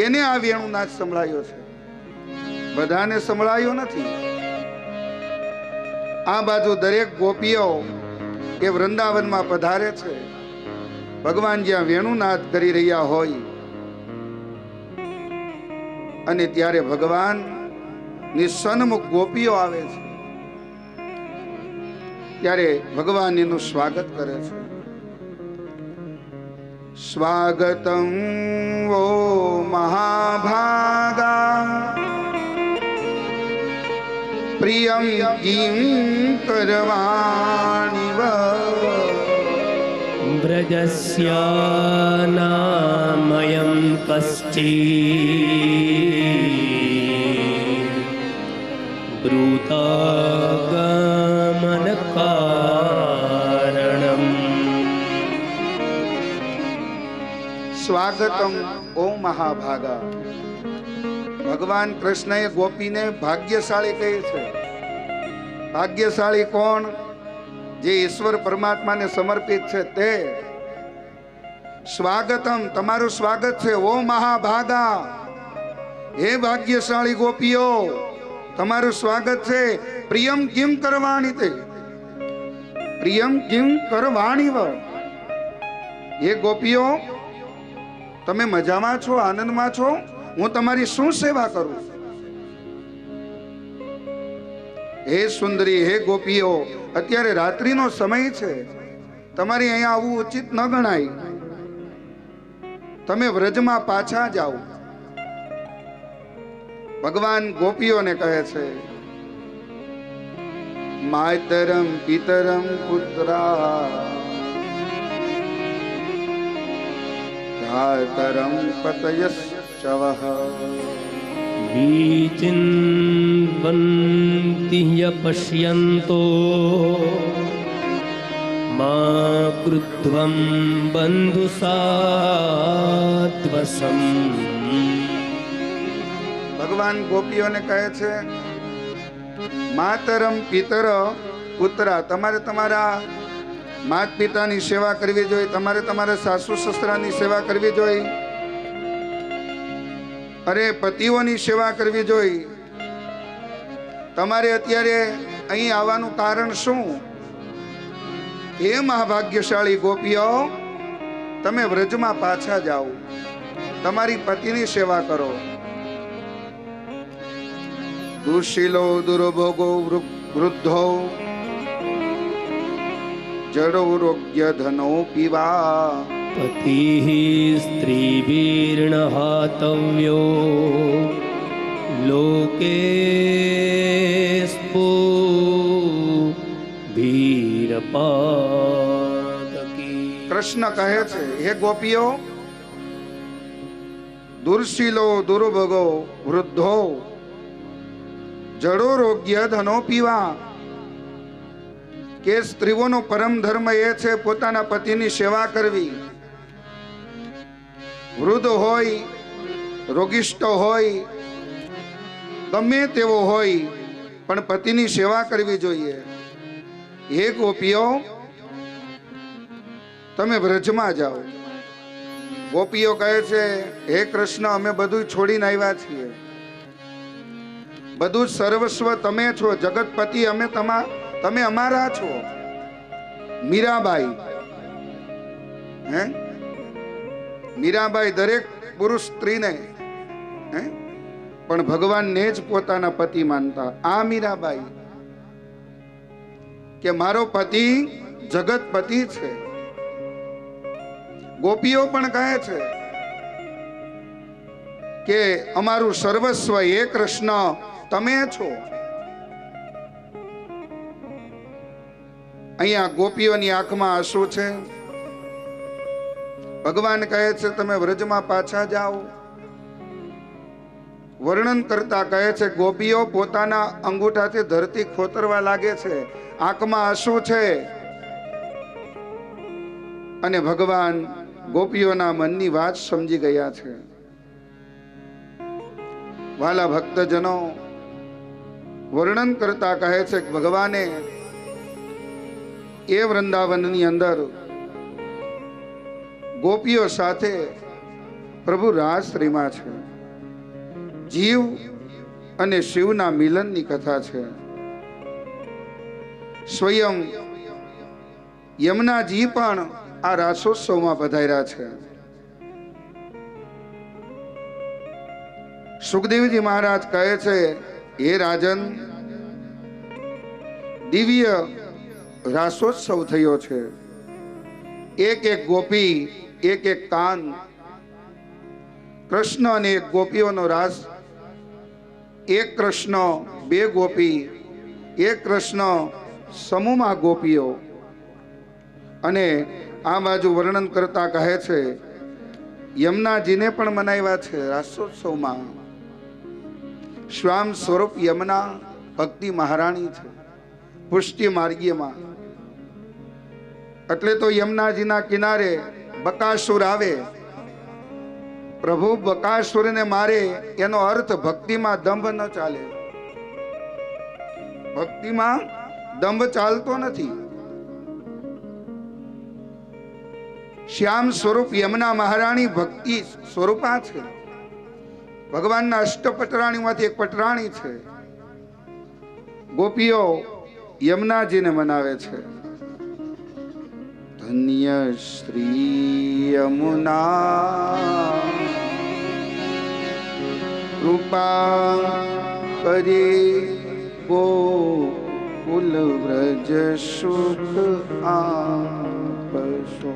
Speaker 1: એને આ વેણુનાદ સંભળાયો છે, બધાને સંભળાયો નથી. આ બાજુ દરેક ગોપીઓ એ વૃંદાવનમાં પધારે છે. ભગવાન જ્યાં વેણુનાદ કરી રહ્યા હોય અને ત્યારે ભગવાન ની સન્મુખ ગોપીઓ આવે છે. ત્યારે ભગવાન એનું સ્વાગત કરે છે. સ્વાગતમ વો મહાભાગા પ્રિયમ કિમ કરવાણિવ
Speaker 2: વ્રજસ્યાનામયં કશ્ચિत् બ્રૂતાગમનકારણમ.
Speaker 1: સ્વાગતમ ઓ મહાભાગા. ભગવાન કૃષ્ણએ ગોપીને ભાગ્યશાળી કહે છે. ભાગ્યશાળી કોણ? જે ઈશ્વર પરમાત્માને સમર્પિત છે તે. સ્વાગતમ, તમારું સ્વાગત છે. ઓ મહાભાગા, હે ભાગ્યશાળી ગોપીઓ, તમારું સ્વાગત છે. પ્રિયમ કિમ કરવાણી તે, પ્રિયમ કિમ કરવાણી વ. હે ગોપીઓ, તમે મજામાં છો, આનંદમાં છો? હું તમારી શું સેવા કરું? હે સુંદરી, હે ગોપીઓ, અત્યારે રાત્રિનો સમય છે. તમારે અહીંયા આવવું ઉચિત ન ગણાય. તમે વ્રજમાં પાછા જાઓ. ભગવાન ગોપીઓને કહે છે, માતરમ પિતરમ પુત્રા ભ્રાતરમ પતયશ્ચવઃ
Speaker 2: વિચિન્વન્તિ યપશ્યન્તો મા કૃત્વં બંધુ સાત્વસમ.
Speaker 1: ભગવાન ગોપીઓને કહે છે, માતરમ પિતર પુત્રા, તમારે તમારા માત પિતાની સેવા કરવી જોઈએ. તમારે તમારા સાસુ સસરાની સેવા કરવી જોઈએ. અરે પતિઓની સેવા કરવી જોઈએ. તમારે અત્યારે અહીં આવવાનું કારણ શું? હે મહાભાગ્યશાળી ગોપીઓ, તમે વ્રજમાં પાછા જાઓ, તમારી પતિની સેવા કરો. દુશીલો દુર્ભોગો વૃદ્ધો જડો રોગ્ય ધનો પીવા
Speaker 2: પતિઃ સ્ત્રીભીર્ન હાતવ્યો લોકેસ્પો ભીરપાતકી.
Speaker 1: કૃષ્ણ કહે છે, હે ગોપીઓ, દુર્શીલો દુર્ભોગો વૃદ્ધો જડો રોગ્ય ધનો પીવા. કે સ્ત્રીઓનો પરમ ધર્મ એ છે પોતાના પતિની સેવા કરવી. વૃદ્ધ હોય, રોગિષ્ઠ હોય, ગમે તેવો હોય, પણ પતિની સેવા કરવી જોઈએ. હે ગોપીઓ, તમે વ્રજમાં જાઓ. ગોપીઓ કહે છે, હે કૃષ્ણ, અમે બધું છોડીને આવ્યા છીએ. બધું સર્વસ્વ તમે છો, જગતપતિ અમે તમે અમારા છો. મીરાબાઈ, હે, મીરાબાઈ દરેક પુરુષ સ્ત્રીને પણ ભગવાનને જ પોતાના પતિ માનતા. આ મીરાબાઈ કે મારો પતિ જગતપતિ છે. ગોપીઓ પણ કહે છે કે અમારું સર્વસ્વ એ કૃષ્ણ તમે છો. અહીંયા ગોપીઓની આંખમાં આંસુ છે. ભગવાન કહે છે તમે વ્રજમાં પાછા જાઓ. વર્ણન કરતા કહે છે ગોપીઓ પોતાના અંગૂઠાથી ધરતી ખોતરવા લાગે છે, આંખમાં આંસુ છે. અને ભગવાન ગોપીઓના મનની વાત સમજી ગયા છે. વાલા ભક્તજનો, વર્ણન કરતા કહે છે કે ભગવાને એ વૃંદાવનની અંદર ગોપીઓ સાથે પ્રભુ રાસ રમ્યા છે. જીવ અને શિવના મિલનની કથા છે. સ્વયં યમુનાજી પણ આ રાસોત્સવમાં પધાર્યા છે. સુખદેવજી મહારાજ કહે છે હે રાજન, દિવ્ય રાસોત્સવ થયો છે. એક એક ગોપી, એક એક કાન, કૃષ્ણ અને એક ગોપીઓનો રાસ. એક કૃષ્ણ, બે ગોપી, એક કૃષ્ણ સમૂહમાં ગોપીઓ. અને આ બાજુ વર્ણન કરતા કહે છે યમુનાજીને પણ મનાવ્યા છે રાસોત્સવમાં. શ્યામ સ્વરૂપ યમુના ભક્તિ મહારાણી છે પુષ્ટિ માર્ગીયમાં. એટલે તો યમુનાજીના કિનારે બકાસુર આવે, પ્રભુ બકાસુરને મારે એનો અર્થ ભક્તિમાં દંભ ન ચાલે. ભક્તિમાં દંભ ચાલતો નથી. શ્યામ સ્વરૂપ યમુના મહારાણી ભક્તિ સ્વરૂપા છે. ભગવાનના અષ્ટપટરાણીમાંથી એક પટરાણી છે. ગોપીઓ યમુનાજીને મનાવે છે. ધન્ય શ્રી યમુના કૃપા કરી ગોકુલ વ્રજ સુખ આપશો.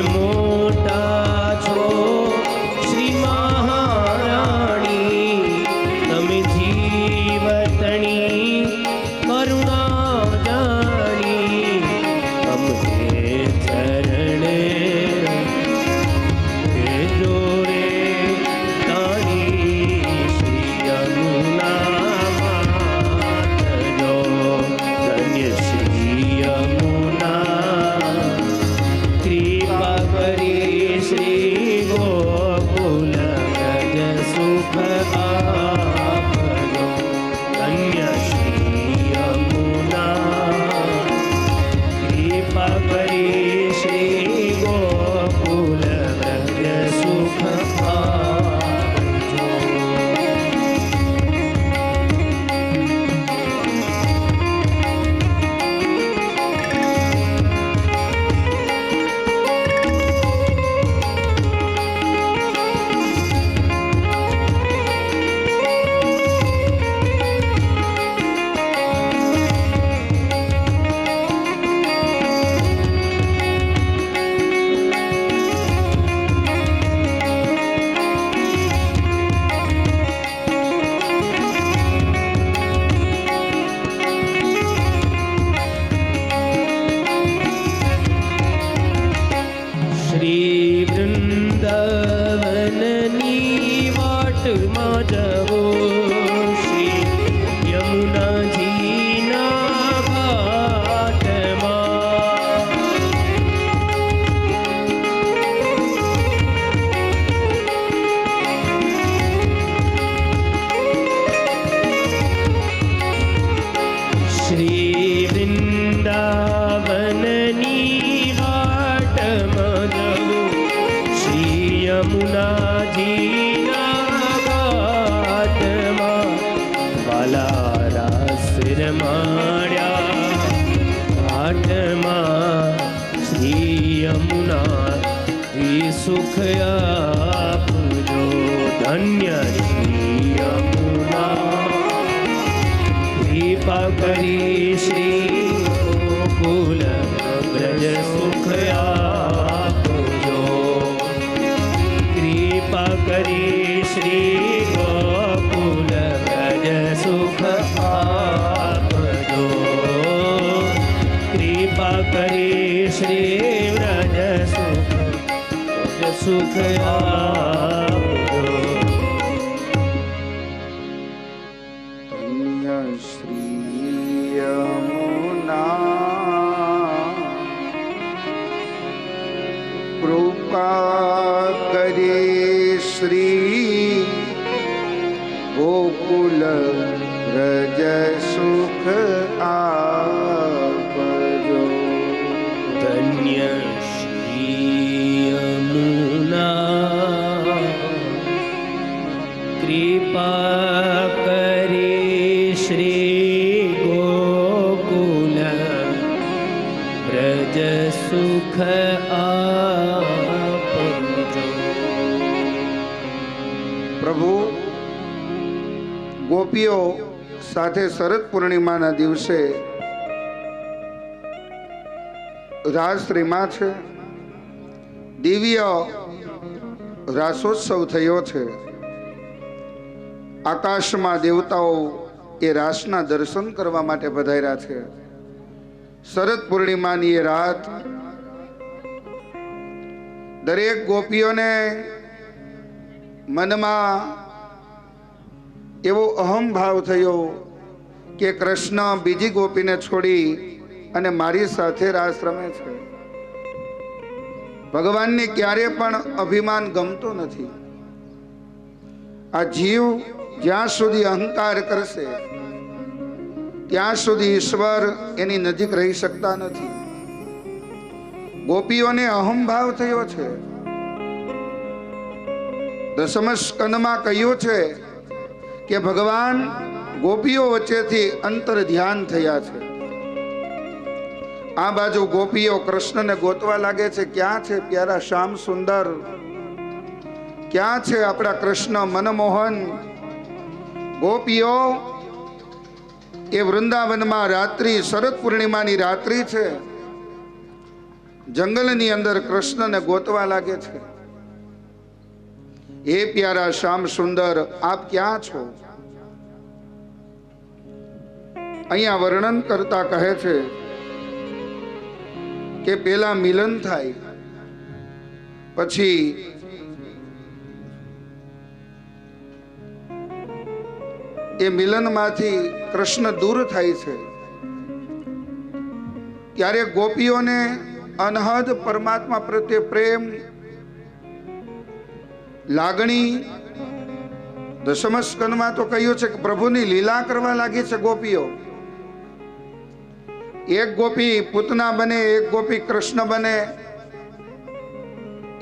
Speaker 2: મોટા છો શ્રી મહારાણી, સુખ આપજો ધન્ય શ્રી યમુના કૃપા કરી શ્રી ગોકુલ બ્રજ સુખ આપજો કૃપા કરી શ્રી ગોકુલ બ્રજ સુખ આપજો કૃપા કરી શ્રી વ્રજ સુખ આપજો
Speaker 1: ધન્ય શ્રી યમુના કૃપા કરી શ્રી ગોકુલ વ્રજ સુખ આપજો
Speaker 2: ધન્ય શ્રી યમુના કૃપા કરી શ્રી ગોકુલ વ્રજ સુખ આપજો
Speaker 1: પ્રભુ ગોપીઓ સાથે શરદ પૂર્ણિમાના દિવસે રાસશ્રીમાં છે, દિવ્ય રાસોત્સવ થયો છે. આકાશમાં દેવતાઓ એ રાસના દર્શન કરવા માટે પધાર્યા છે. શરદ પૂર્ણિમાની એ રાત દરેક ગોપીઓને મનમાં એવો અહમ ભાવ થયો કે કૃષ્ણ બીજી ગોપીને છોડી અને મારી સાથે રાસ રમે છે. ભગવાનને ક્યારે પણ અભિમાન ગમતો નથી. આ જીવ જ્યાં સુધી અહંકાર કરશે ત્યાં સુધી ઈશ્વર એની નજીક રહી શકતા નથી. ગોપીઓને અહંભાવ થયો છે. દશમ સ્કંદમાં કહ્યું છે કે ભગવાન ગોપીઓ વચ્ચેથી અંતર ધ્યાન થયા છે. આ બાજુ ગોપીઓ કૃષ્ણને ગોતવા લાગે છે. ક્યાં છે પ્યારા શ્યામ સુંદર? ક્યાં છે આપણા કૃષ્ણ મનમોહન? ગોપીઓ એ વૃંદાવનમાં રાત્રિ શરદ પૂર્ણિમાની રાત્રિ છે, જંગલની અંદર કૃષ્ણને ગોતવા લાગે છે. હે પ્યારા શ્યામ સુંદર, આપ ક્યાં છો? અહીંયા વર્ણન કરતા કહે છે કે પેલા મિલન થાય, પછી એ મિલનમાંથી કૃષ્ણ દૂર થાય છે. ત્યારે ગોપીઓને અનહદ પરમાત્મા પ્રત્યે પ્રેમ, લાગણી. દશમ સ્કંદમાં તો કહ્યું છે કે પ્રભુની લીલા કરવા લાગી છે ગોપીઓ. એક ગોપી પૂતના બને, એક ગોપી કૃષ્ણ બને,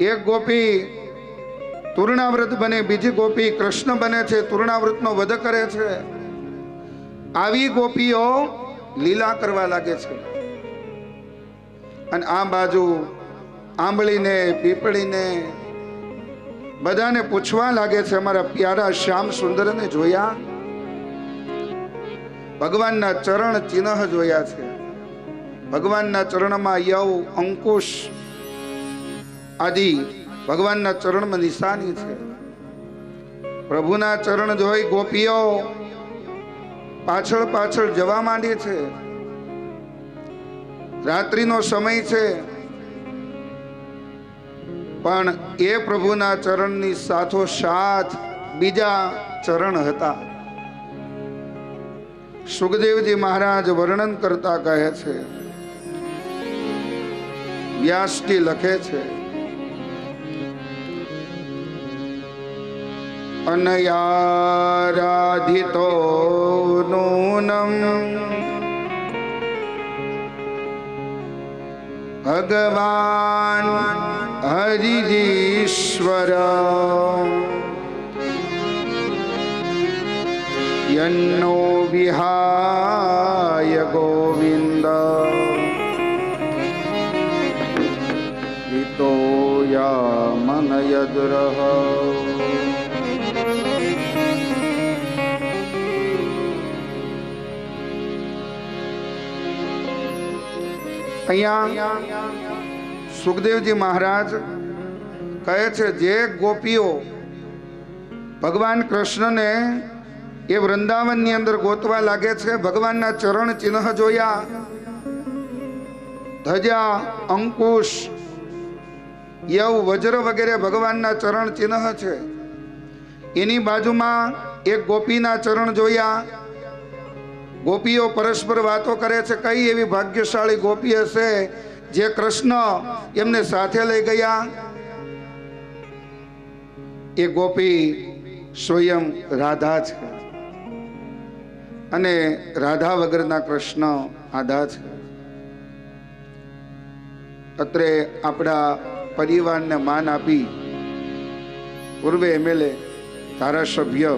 Speaker 1: એક ગોપી તૂર્ણાવ્રત બને, બીજી ગોપી કૃષ્ણ બને છે, તૂર્ણાવ્રતનો વધ કરે છે. આવી ગોપીઓ લીલા કરવા લાગે છે. અને આ બાજુ આંબળીને પીપળીને બધાને પૂછવા લાગે છે, અમારા પ્યારા શ્યામ સુંદરને જોયા? ભગવાનના ચરણ ચિહ્ન જોયા છે. ભગવાનના ચરણમાં યવ, અંકુશ આદિ ભગવાનના ચરણમાં નિશાની છે. પ્રભુના ચરણ જોઈ ગોપીઓ પાછળ પાછળ જવા માંડી છે. રાત્રિનો સમય છે, પણ એ પ્રભુના ચરણની સાથોસાથ બીજા ચરણ હતા. સુખદેવજી મહારાજ વર્ણન કરતા કહે છે, વ્યાસજી લખે છે, અનયારાધિતો નૂનમ ભગવાન હરિશ્વર યન્નો વિહાય ગોવિંદ હિતો યામ સદરહ. અહીંયા સુખદેવજી મહારાજ કહે છે, જે ગોપીઓ ભગવાન કૃષ્ણને એ વૃંદાવનની અંદર ગોતવા લાગે છે, ભગવાનના ચરણ ચિહ્ન જોયા, ધજા, અંકુશ, યવ, વજ્ર વગેરે ભગવાનના ચરણ ચિહ્ન છે. એની બાજુમાં એક ગોપીના ચરણ જોયા. ગોપીઓ પરસ્પર વાતો કરે છે, કઈ એવી ભાગ્યશાળી ગોપી હશે જે કૃષ્ણ એમને સાથે લઈ ગયા. એ ગોપી સ્વયં રાધા છે અને રાધા વગરના કૃષ્ણ આધા છે. અત્રે આપણા પરિવારને માન આપી પૂર્વે એમએલએ ધારાસભ્ય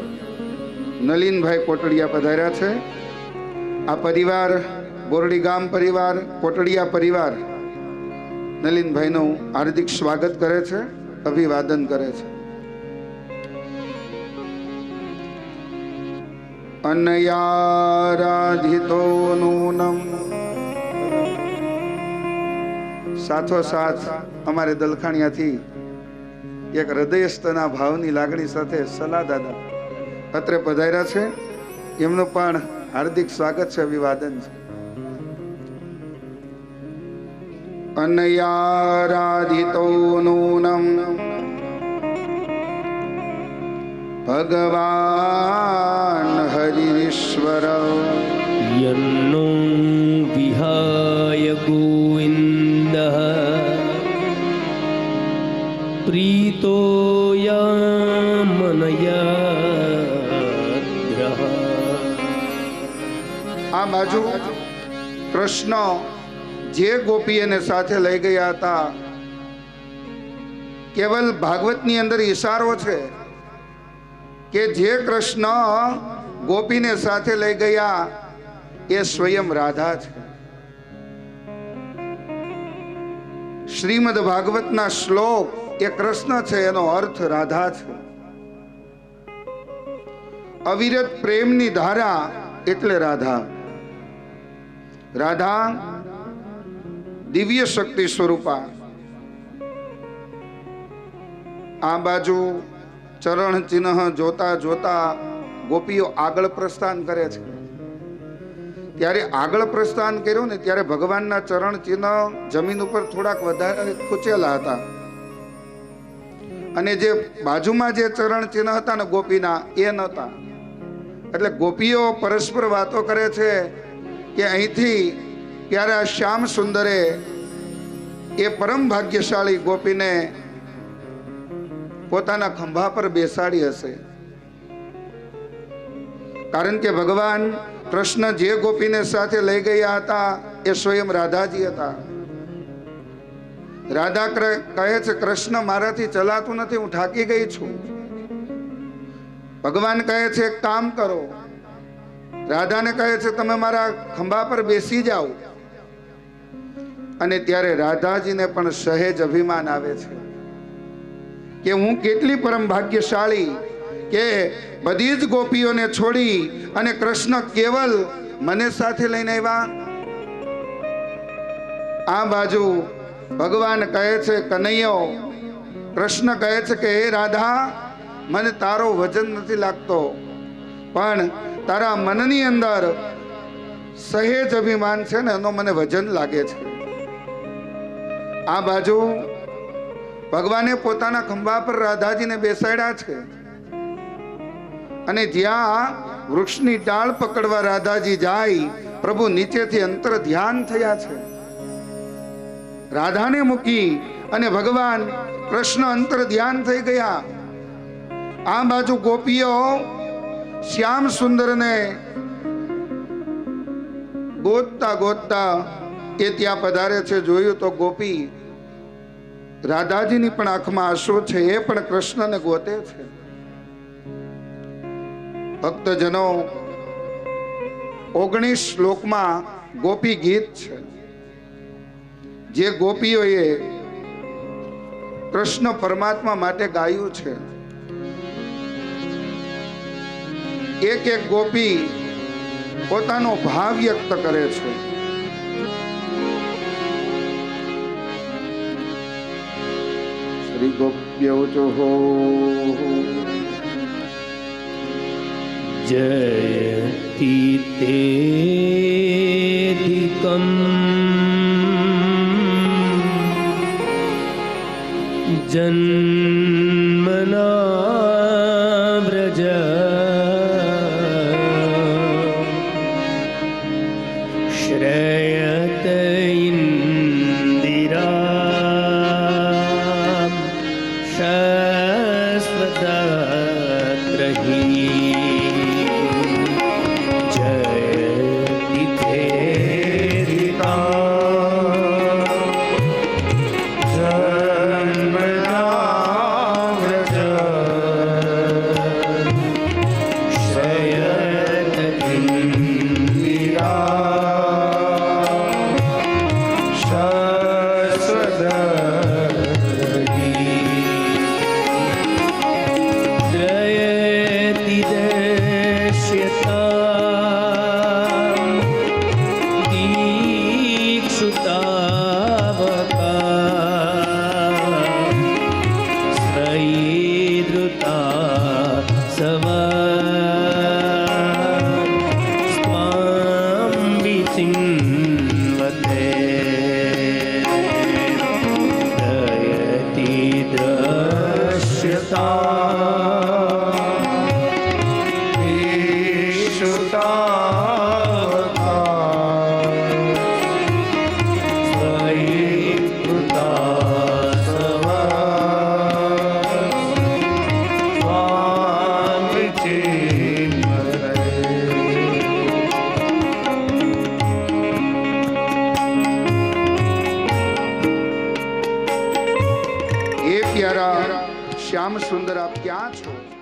Speaker 1: નલિનભાઈ કોટડિયા પધાર્યા છે. આ પરિવાર બોરડી ગામ પરિવાર, કોટડિયા પરિવાર નલિનભાઈનું હાર્દિક સ્વાગત કરે છે, અભિવાદન કરે છે. અનયારાધિતો નૂનમ. સાથોસાથ અમારે દલખાણિયાથી એક હૃદયસ્થના ભાવની લાગણી સાથે સલા દાદા અત્રે પધાર્યા છે. એમનું પણ હાર્દિક સ્વાગત છે, અભિવાદન છે. અનયારાધિતો નૂનમ ભગવાન હરિશ્વર
Speaker 2: યન્નો વિહાય ગોવિંદઃ પ્રીતો યમનયાદ્રઃ.
Speaker 1: આ બાજુ કૃષ્ણ જે ગોપી એને સાથે લઈ ગયા હતા, કેવલ ભાગવતની અંદર ઈશારો છે કે જે કૃષ્ણ ગોપીને સાથે લઈ ગયા એ સ્વયં રાધા છે. શ્રીમદ ભાગવતના શ્લોક એ કૃષ્ણ છે, એનો અર્થ રાધા છે. અવિરત પ્રેમની ધારા એટલે રાધા. રાધા દિવ્ય શક્તિ સ્વરૂપા. આ બાજુ ચરણ ચિહ્ન જોતા જોતા ગોપીઓ આગળ પ્રસ્થાન કરે છે. ત્યારે આગળ પ્રસ્થાન કર્યું ને ત્યારે ભગવાનના ચરણ ચિહ્ન જમીન ઉપર થોડાક વધારે ખૂચેલા હતા અને જે બાજુમાં જે ચરણ ચિહ્ન હતા ને ગોપીના એ નહોતા. એટલે ગોપીઓ પરસ્પર વાતો કરે છે કે અહીંથી પ્યારા શ્યામ સુંદરે એ પરમ ભાગ્યશાળી ગોપીને પોતાના ખંભા પર બેસાડી હશે. કારણ કે ભગવાન કૃષ્ણ જે ગોપીને સાથે લઈ ગયા હતા એ સ્વયં રાધાજી હતા. રાધા કહે છે, કૃષ્ણ મારાથી ચલાતું નથી, હું થાકી ગઈ છું. ભગવાન કહે છે, એક કામ કરો. રાધાને કહે છે, તમે મારા ખંભા પર બેસી જાઓ. અને ત્યારે રાધાજીને પણ સહેજ અભિમાન આવે છે કે હું કેટલી પરમ ભાગ્યશાળી કે બધી જ ગોપીઓને છોડી અને કૃષ્ણ કેવલ મને સાથે લઈને આવ્યા. આ બાજુ ભગવાન કહે છે, કનૈયો. કૃષ્ણ કહે છે કે હે રાધા, મને તારો વજન નથી લાગતો, પણ તારા મનની અંદર સહેજ અભિમાન છે ને એનો મને વજન લાગે છે. આ બાજુ ભગવાને પોતાના ખંભા પર રાધાજીને બેસાડ્યા છે અને જ્યાં વૃક્ષની ડાળ પકડવા રાધાજી જાય, પ્રભુ નીચેથી અંતર ધ્યાન થયા છે. રાધાને મૂકી અને ભગવાન કૃષ્ણ અંતર ધ્યાન થઈ ગયા. આ બાજુ ગોપીઓ શ્યામ સુંદરને ગોતતા ગોતતા એ ત્યાં પધારે છે. જોયું તો ગોપી રાધાજીની પણ આંખમાં આંસુ છે, એ પણ કૃષ્ણને ગોતે છે. ભક્તજનો 19 શ્લોકમાં ગોપી ગીત છે. જે ગોપીઓએ કૃષ્ણ પરમાત્મા માટે ગાયું છે. એક એક ગોપી પોતાનો ભાવ વ્યક્ત કરે છે. શ્રી ગોપ્યૌ ચોહો
Speaker 2: जयति तेऽधिकम् जन्मना व्रज श्रेयत इन्दिरा शाश्वतत्रही
Speaker 1: શ્યામ સુંદર આપ ક્યાં છો?